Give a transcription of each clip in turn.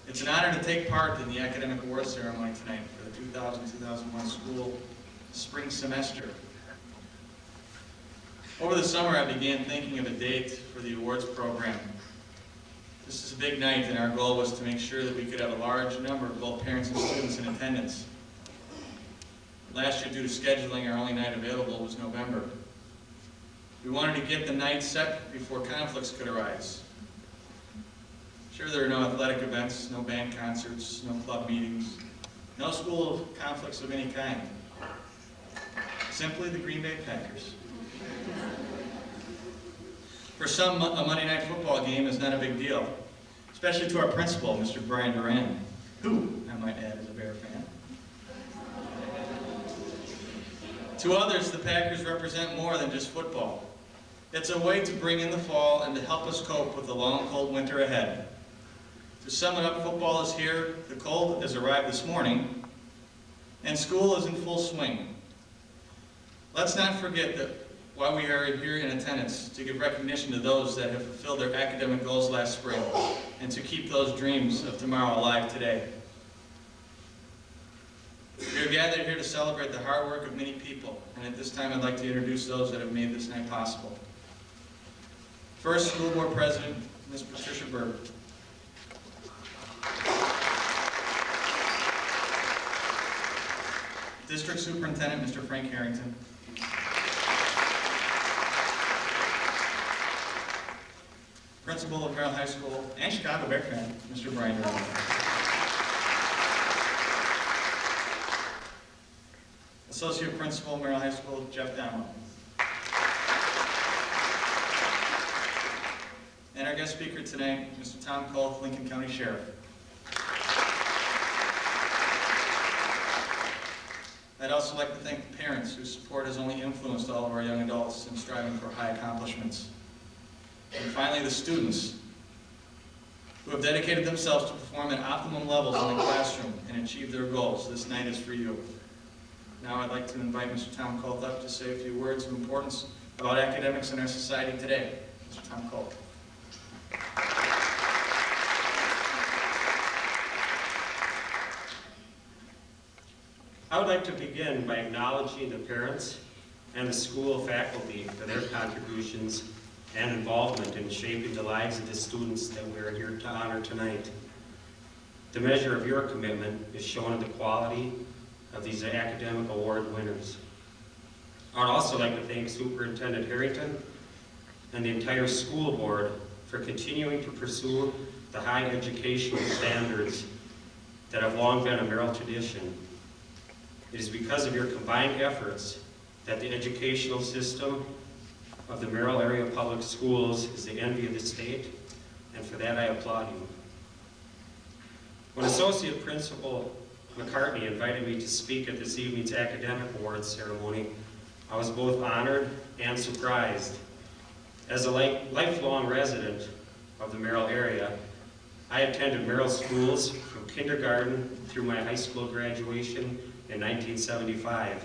It's an honor to take part in the academic award ceremony tonight for the 2000-2001 school spring semester. Over the summer, I began thinking of a date for the awards program. This is a big night, and our goal was to make sure that we could have a large number of both parents and students in attendance. Last year, due to scheduling, our only night available was November. We wanted to get the night set before conflicts could arise. Sure, there are no athletic events, no band concerts, no club meetings, no school conflicts of any kind. Simply the Green Bay Packers. For some, a Monday night football game is not a big deal, especially to our principal, Mr. Brian Duran, who, I might add, is a Bear fan. To others, the Packers represent more than just football. It's a way to bring in the fall and to help us cope with the long, cold winter ahead. To sum it up, football is here, the cold has arrived this morning, and school is in full swing. Let's not forget that while we are here in attendance, to give recognition to those that have fulfilled their academic goals last spring, and to keep those dreams of tomorrow alive today. We are gathered here to celebrate the hard work of many people, and at this time I'd like to introduce those that have made this night possible. First, School Board President, Ms. Patricia Berg. District Superintendent, Mr. Frank Harrington. Principal of Merrill High School and Chicago Bear fan, Mr. Brian Merrill. Associate Principal, Merrill High School, Jeff Dowell. And our guest speaker tonight, Mr. Tom Kolth, Lincoln County Sheriff. I'd also like to thank the parents whose support has only influenced all of our young adults in striving for high accomplishments. And finally, the students who have dedicated themselves to perform at optimum levels in the classroom and achieve their goals. This night is for you. Now I'd like to invite Mr. Tom Kolth up to say a few words of importance about academics in our society today. Mr. Tom Kolth. I would like to begin by acknowledging the parents and the school faculty for their contributions and involvement in shaping the lives of the students that we are here to honor tonight. The measure of your commitment is shown in the quality of these academic award winners. I would also like to thank Superintendent Harrington and the entire school board for continuing to pursue the high educational standards that have long been a Merrill tradition. It is because of your combined efforts that the educational system of the Merrill area public schools is the envy of the state, and for that I applaud you. When Associate Principal McCartney invited me to speak at this evening's academic awards ceremony, I was both honored and surprised. As a lifelong resident of the Merrill area, I attended Merrill schools from kindergarten through my high school graduation in 1975.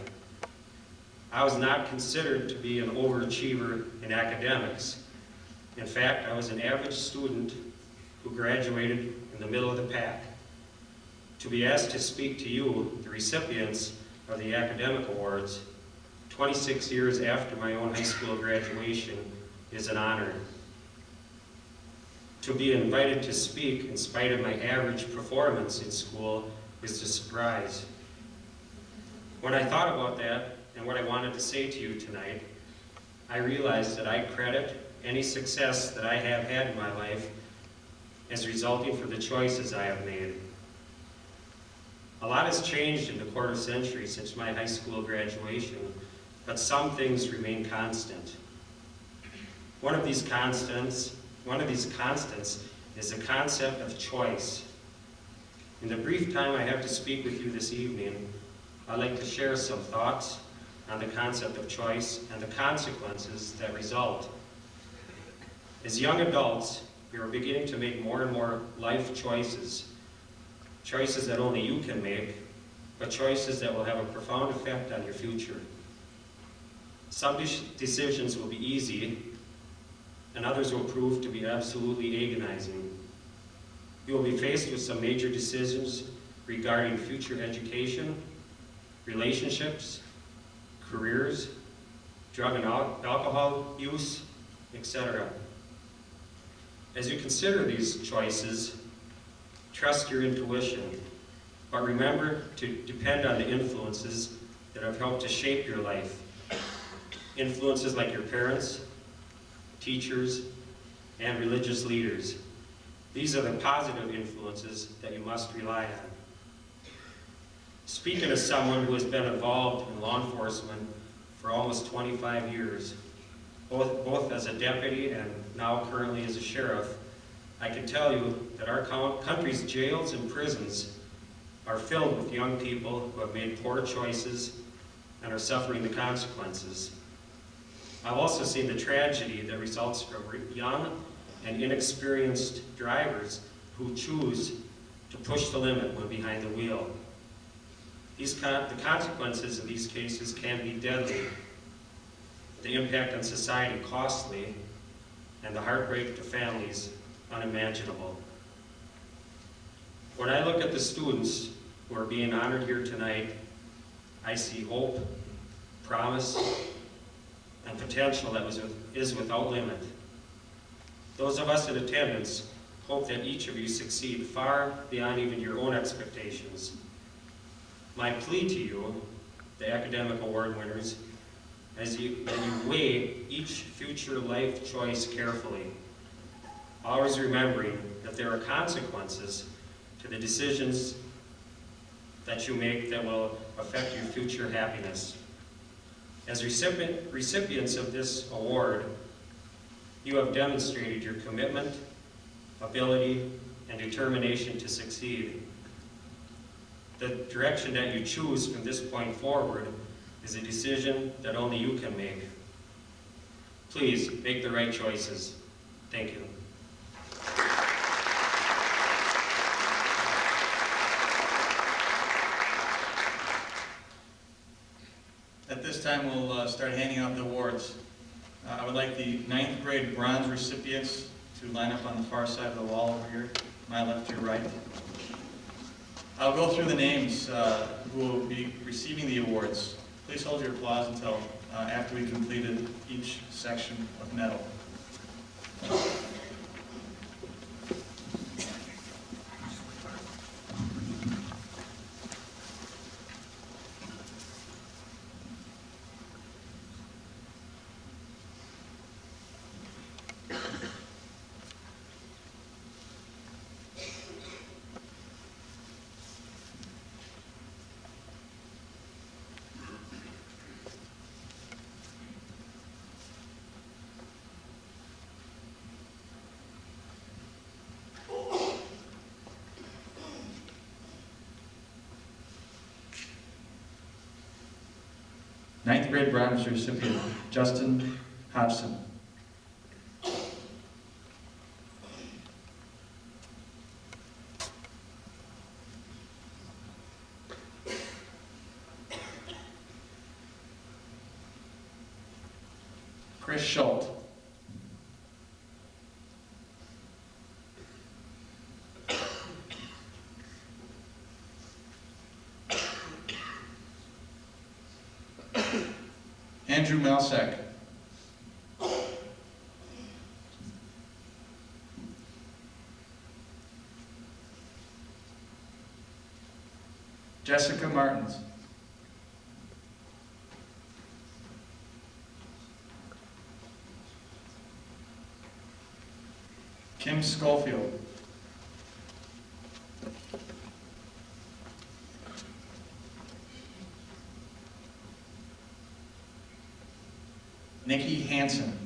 I was not considered to be an overachiever in academics. In fact, I was an average student who graduated in the middle of the pack. To be asked to speak to you, the recipients of the academic awards, 26 years after my own high school graduation, is an honor. To be invited to speak in spite of my average performance in school is a surprise. When I thought about that and what I wanted to say to you tonight, I realized that I credit any success that I have had in my life as resulting from the choices I have made. A lot has changed in the quarter century since my high school graduation, but some things remain constant. One of these constants is the concept of choice. In the brief time I have to speak with you this evening, I'd like to share some thoughts on the concept of choice and the consequences that result. As young adults, we are beginning to make more and more life choices, choices that only you can make, but choices that will have a profound effect on your future. Some decisions will be easy, and others will prove to be absolutely agonizing. You will be faced with some major decisions regarding future education, relationships, careers, drug and alcohol use, etc. As you consider these choices, trust your intuition, but remember to depend on the influences that have helped to shape your life. Influences like your parents, teachers, and religious leaders. These are the positive influences that you must rely on. Speaking as someone who has been involved in law enforcement for almost 25 years, both as a deputy and now currently as a sheriff, I can tell you that our country's jails and prisons are filled with young people who have made poor choices and are suffering the consequences. I've also seen the tragedy that results from young and inexperienced drivers who choose to push the limit when behind the wheel. The consequences of these cases can be deadly, the impact on society costly, and the heartbreak to families unimaginable. When I look at the students who are being honored here tonight, I see hope, promise, and potential that is without limit. Those of us in attendance hope that each of you succeed far beyond even your own expectations. My plea to you, the academic award winners, as you weigh each future life choice carefully, always remembering that there are consequences to the decisions that you make that will affect your future happiness. As recipients of this award, you have demonstrated your commitment, ability, and determination to succeed. The direction that you choose from this point forward is a decision that only you can make. Please make the right choices. Thank you. At this time, we'll start handing out the awards. I would like the 9th grade bronze recipients to line up on the far side of the wall over here, my left, your right. I'll go through the names who will be receiving the awards. Please hold your applause until after we've completed each section of medal. Ninth grade bronze recipient, Justin Hodgson. Chris Schultz. Andrew Malsek. Jessica Martins. Kim Schofield. Nikki Hansen.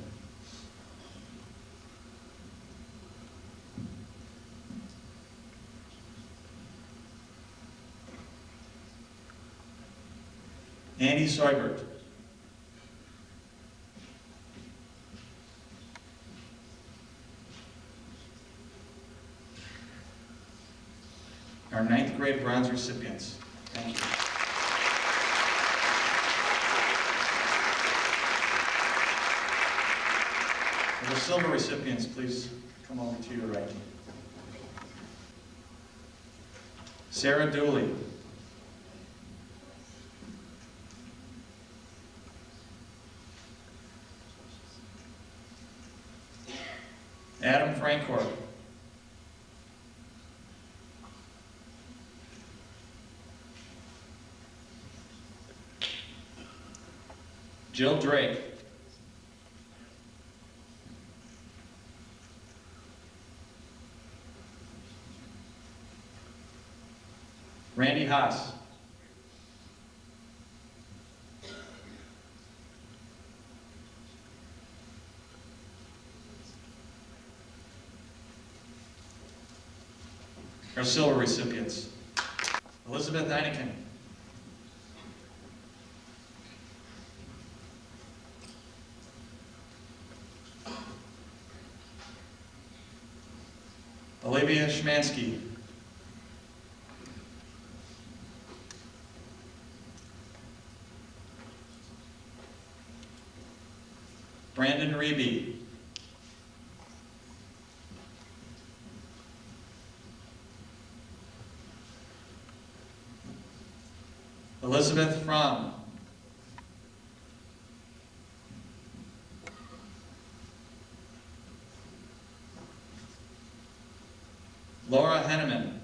Andy Seubert. Our 9th grade bronze recipients. Thank you. The silver recipients, please come over to your right. Sarah Dooley. Adam Francourt. Jill Drake. Randy Haas. Our silver recipients: Elizabeth Heineken, Olivia Schmansky, Brandon Reby, Elizabeth Fromm, Laura Henneman,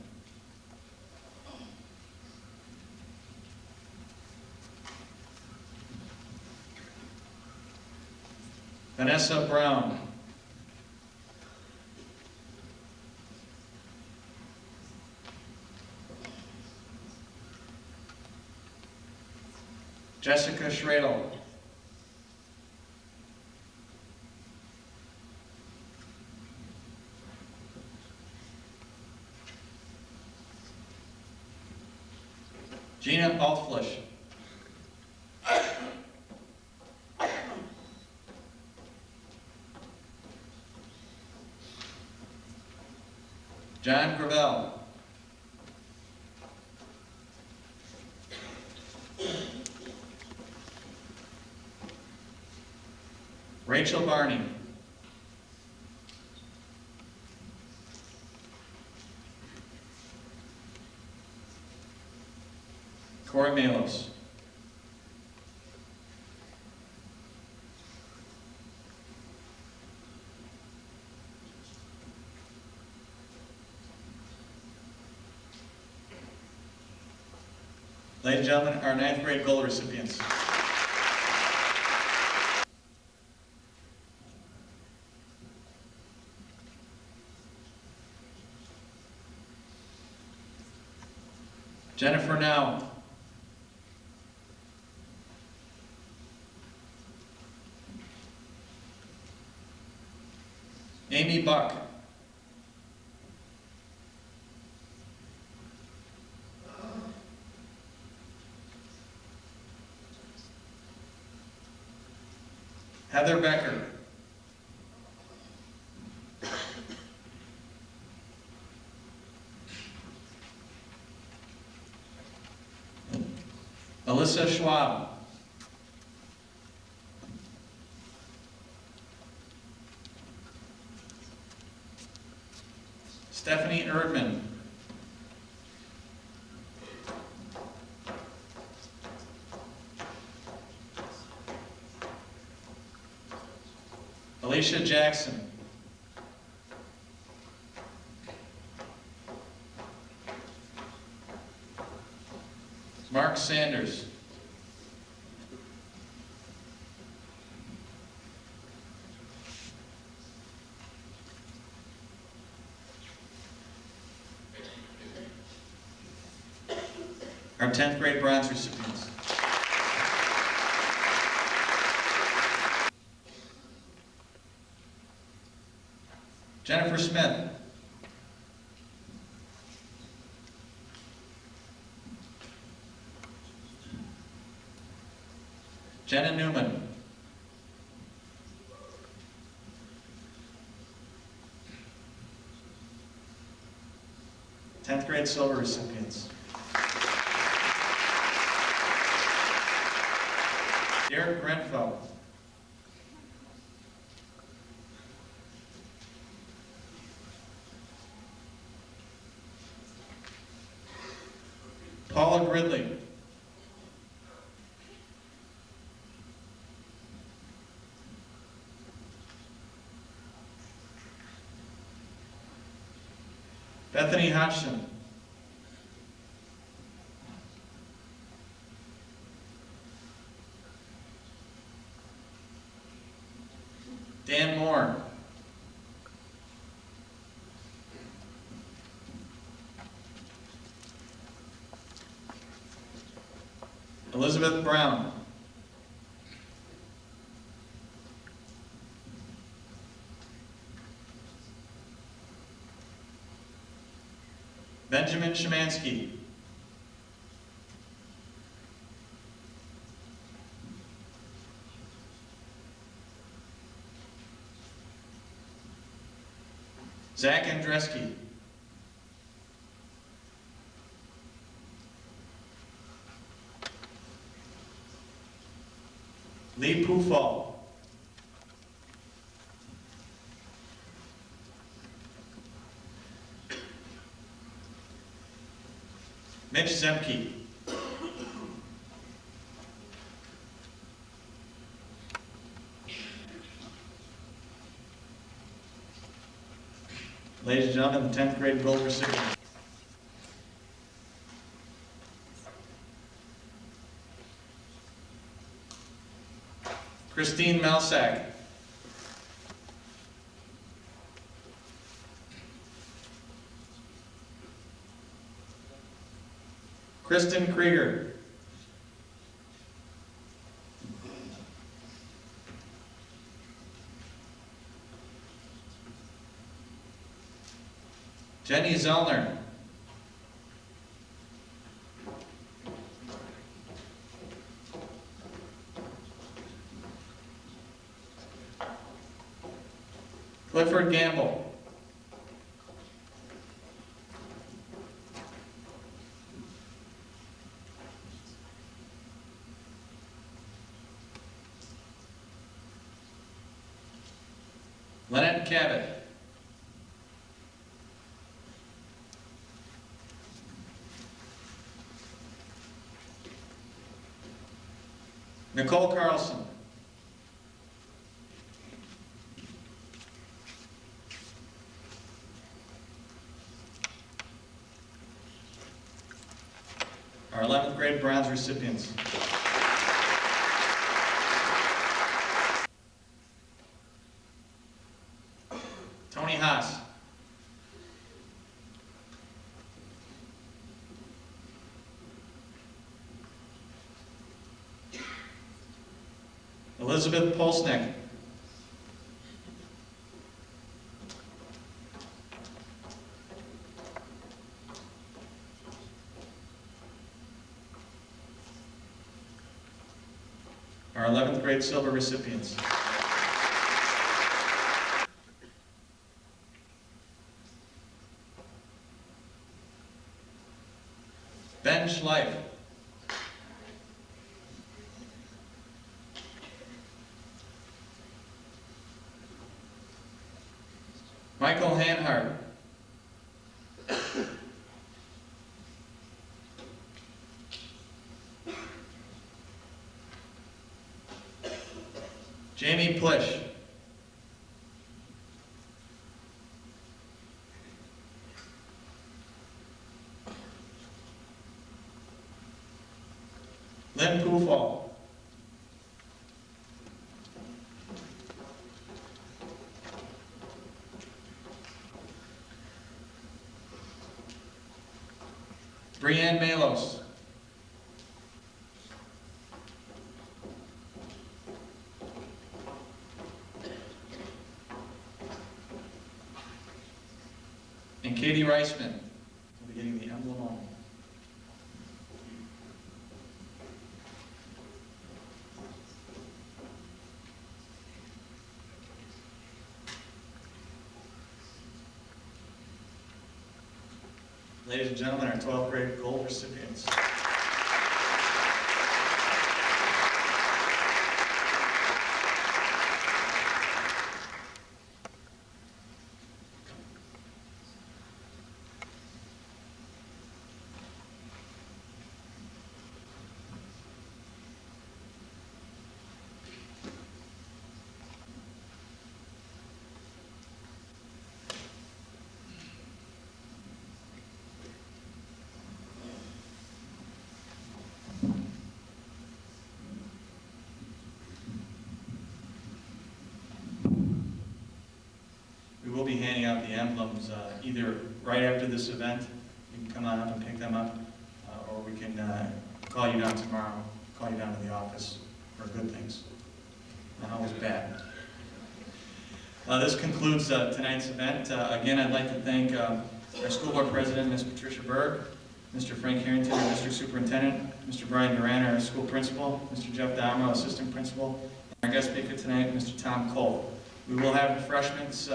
Vanessa Brown, Jessica Schradel, Gina Altflish, John Gravel, Rachel Barney, Corey Malos, ladies and gentlemen, our 9th grade gold recipients. Jennifer Now, Amy Buck, Heather Becker, Alyssa Schwab, Stephanie Erdman, Alicia Jackson, Mark Sanders, our 10th grade bronze recipients. Jennifer Smith, Jenna Newman, tenth grade silver recipients. Derek Grenfell, Paula Gridley. Bethany Hodgson. Dan Moore. Elizabeth Brown. Benjamin Shemansky. Zach Andreski. Lee Pufall. Mitch Zemke. Ladies and gentlemen, the 10th grade gold recipient. Christine Malsack. Kristen Krieger. Jenny Zellner. Clifford Gamble. Lynette Cabot. Nicole Carlson. Our 11th grade bronze recipients. Tony Haas. Elizabeth Polsnick. Our 11th grade silver recipients. Ben Schleif. Michael Hanhart. Jamie Plish. Lynn Pufall. Brianne Malos. And Katie Reisman. We'll be getting the emblem on. Ladies and gentlemen, our 12th grade gold recipients. out the emblems either right after this event. You can come on up and pick them up, or we can call you down tomorrow, call you down to the office for good things, not always bad. This concludes tonight's event. Again, I'd like to thank our school board president, Ms. Patricia Berg, Mr. Frank Harrington, our district superintendent, Mr. Brian Duran, our school principal, Mr. Jeff Dahmer, assistant principal, and our guest speaker tonight, Mr. Tom Cole. We will have refreshments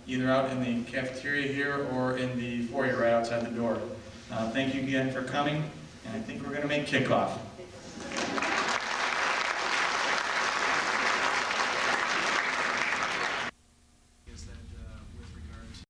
either out in the cafeteria here or in the foyer right outside the door. Thank you again for coming, and I think we're going to make kickoff.